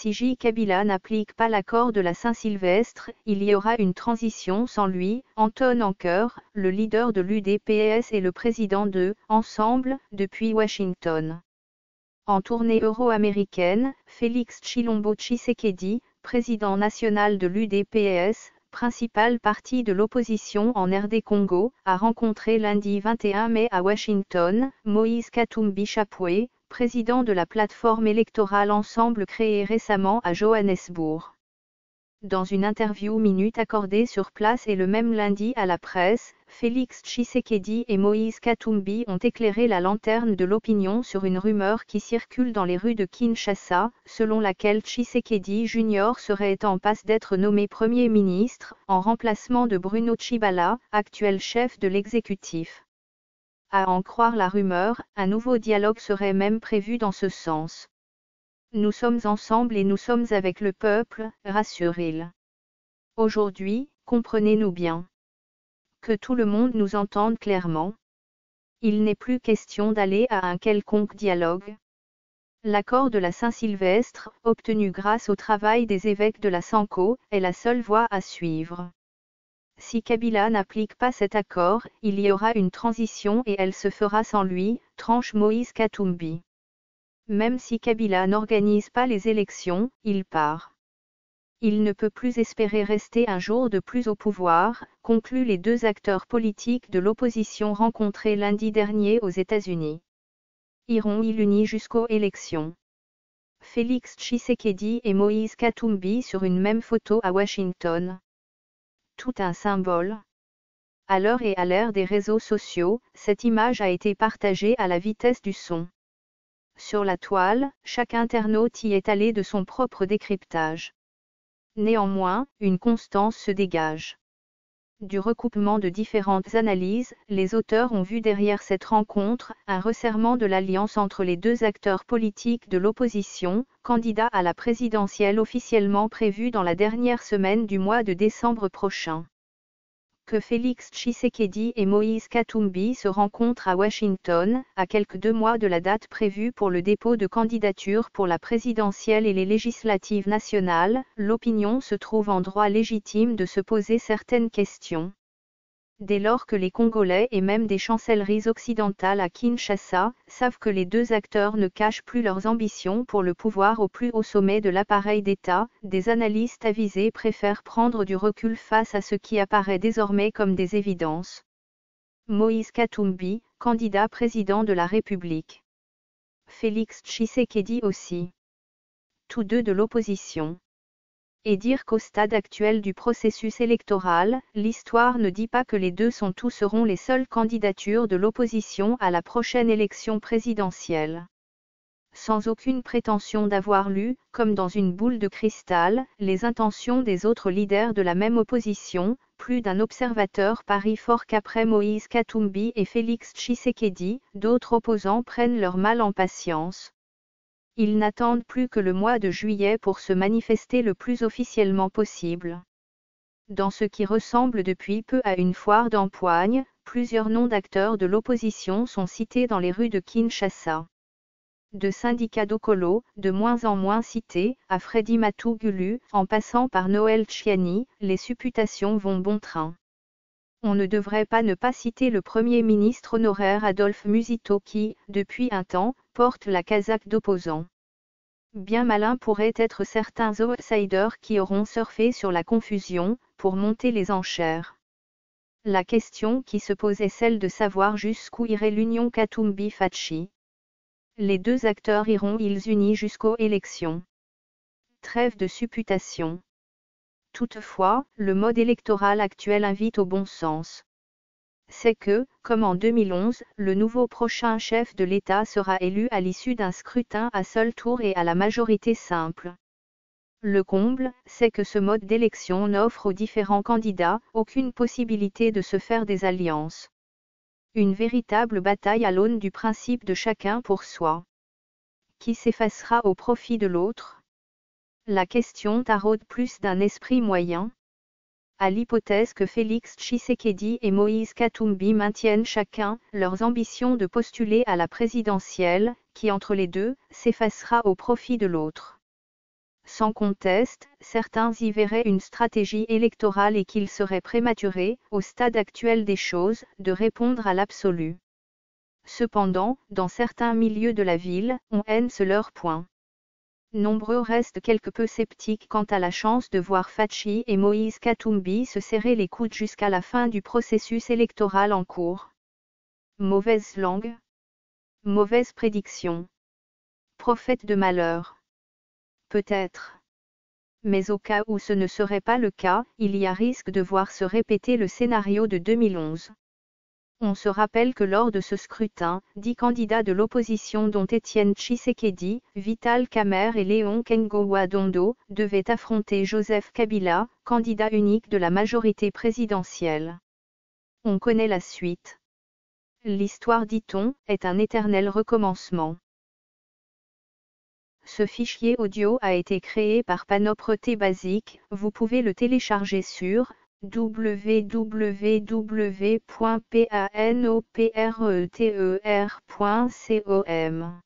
si J. Kabila n'applique pas l'accord de la Saint-Sylvestre, il y aura une transition sans lui, entonne en chœur, le leader de l'UDPS et le président de « Ensemble » depuis Washington. En tournée euro-américaine, Félix Tshilombo Tshisekedi, président national de l'UDPS, principal parti de l'opposition en RD Congo, a rencontré lundi 21 mai à Washington, Moïse Katumbi Chapwe, président de la plateforme électorale Ensemble créée récemment à Johannesburg. Dans une interview minute accordée sur place et le même lundi à la presse, Félix Tshisekedi et Moïse Katumbi ont éclairé la lanterne de l'opinion sur une rumeur qui circule dans les rues de Kinshasa, selon laquelle Tshisekedi Junior serait en passe d'être nommé Premier ministre, en remplacement de Bruno Tshibala, actuel chef de l'exécutif. À en croire la rumeur, un nouveau dialogue serait même prévu dans ce sens. Nous sommes ensemble et nous sommes avec le peuple, rassure-t-il. Aujourd'hui, comprenez-nous bien. Que tout le monde nous entende clairement. Il n'est plus question d'aller à un quelconque dialogue. L'accord de la Saint-Sylvestre, obtenu grâce au travail des évêques de la Sanko, est la seule voie à suivre. Si Kabila n'applique pas cet accord, il y aura une transition et elle se fera sans lui, tranche Moïse Katumbi. Même si Kabila n'organise pas les élections, il part. Il ne peut plus espérer rester un jour de plus au pouvoir, concluent les deux acteurs politiques de l'opposition rencontrés lundi dernier aux États-Unis. Iront-ils unis jusqu'aux élections? Félix Tshisekedi et Moïse Katumbi sur une même photo à Washington. Tout un symbole. À l'heure et à l'ère des réseaux sociaux, cette image a été partagée à la vitesse du son. Sur la toile, chaque internaute y est allé de son propre décryptage. Néanmoins, une constance se dégage. Du recoupement de différentes analyses, les auteurs ont vu derrière cette rencontre, un resserrement de l'alliance entre les deux acteurs politiques de l'opposition, candidats à la présidentielle officiellement prévue dans la dernière semaine du mois de décembre prochain. Que Félix Tshisekedi et Moïse Katumbi se rencontrent à Washington, à quelques 2 mois de la date prévue pour le dépôt de candidature pour la présidentielle et les législatives nationales, l'opinion se trouve en droit légitime de se poser certaines questions. Dès lors que les Congolais et même des chancelleries occidentales à Kinshasa savent que les deux acteurs ne cachent plus leurs ambitions pour le pouvoir au plus haut sommet de l'appareil d'État, des analystes avisés préfèrent prendre du recul face à ce qui apparaît désormais comme des évidences. Moïse Katumbi, candidat président de la République. Félix Tshisekedi aussi. Tous deux de l'opposition. Et dire qu'au stade actuel du processus électoral, l'histoire ne dit pas que les deux sont ou seront les seules candidatures de l'opposition à la prochaine élection présidentielle. Sans aucune prétention d'avoir lu, comme dans une boule de cristal, les intentions des autres leaders de la même opposition, plus d'un observateur parie fort qu'après Moïse Katumbi et Félix Tshisekedi, d'autres opposants prennent leur mal en patience. Ils n'attendent plus que le mois de juillet pour se manifester le plus officiellement possible. Dans ce qui ressemble depuis peu à une foire d'empoigne, plusieurs noms d'acteurs de l'opposition sont cités dans les rues de Kinshasa. De syndicats d'Okolo, de moins en moins cités, à Freddy Matugulu, en passant par Noël Tchiani, les supputations vont bon train. On ne devrait pas ne pas citer le Premier ministre honoraire Adolphe Musito qui, depuis un temps, porte la casaque d'opposant. Bien malins pourraient être certains outsiders qui auront surfé sur la confusion, pour monter les enchères. La question qui se pose est celle de savoir jusqu'où irait l'union Katumbi-Fachi. Les deux acteurs iront-ils unis jusqu'aux élections? Trêve de supputation. Toutefois, le mode électoral actuel invite au bon sens. C'est que, comme en 2011, le nouveau prochain chef de l'État sera élu à l'issue d'un scrutin à seul tour et à la majorité simple. Le comble, c'est que ce mode d'élection n'offre aux différents candidats aucune possibilité de se faire des alliances. Une véritable bataille à l'aune du principe de chacun pour soi. Qui s'effacera au profit de l'autre? La question taraude plus d'un esprit moyen. À l'hypothèse que Félix Tshisekedi et Moïse Katumbi maintiennent chacun leurs ambitions de postuler à la présidentielle, qui entre les deux s'effacera au profit de l'autre. sans conteste, certains y verraient une stratégie électorale et qu'il serait prématuré, au stade actuel des choses, de répondre à l'absolu. Cependant, dans certains milieux de la ville, on hène leur point. Nombreux restent quelque peu sceptiques quant à la chance de voir Fachi et Moïse Katumbi se serrer les coudes jusqu'à la fin du processus électoral en cours. Mauvaise langue. Mauvaise prédiction. Prophète de malheur. Peut-être. Mais au cas où ce ne serait pas le cas, il y a risque de voir se répéter le scénario de 2011. On se rappelle que lors de ce scrutin, 10 candidats de l'opposition dont Étienne Tshisekedi, Vital Kamerhe et Léon Kengowa Dondo, devaient affronter Joseph Kabila, candidat unique de la majorité présidentielle. On connaît la suite. L'histoire, dit-on, est un éternel recommencement. Ce fichier audio a été créé par Panopreter Basic, vous pouvez le télécharger sur www.panopreter.com.